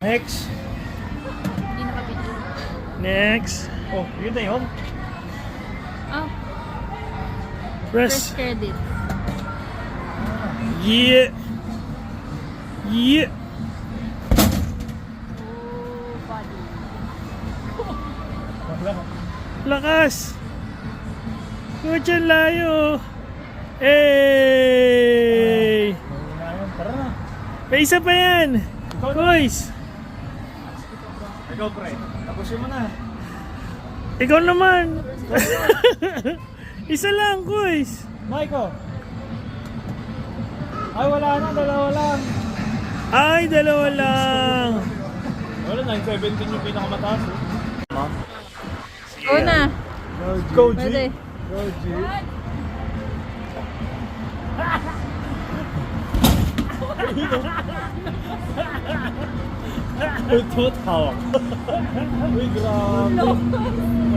Next. Hindi nakabidyo. Next. Oh, yun na yun. Oh, Press. fresh credit. Yeah. Yeah. Oh, body. Lakas. Kuchan layo. Hey. Tara na. May isa pa yan. Boys. Ikaw, pre. Tapusin mo na. Ikaw naman. Isa lang, boys. Michael. Ay, wala na. Dalawa lang. Ay, dalawa lang. Wala, 917 yung pinakamataas. Go na. Go, G. Pwede. Go, G. Ito, tawa. Uy, grabe.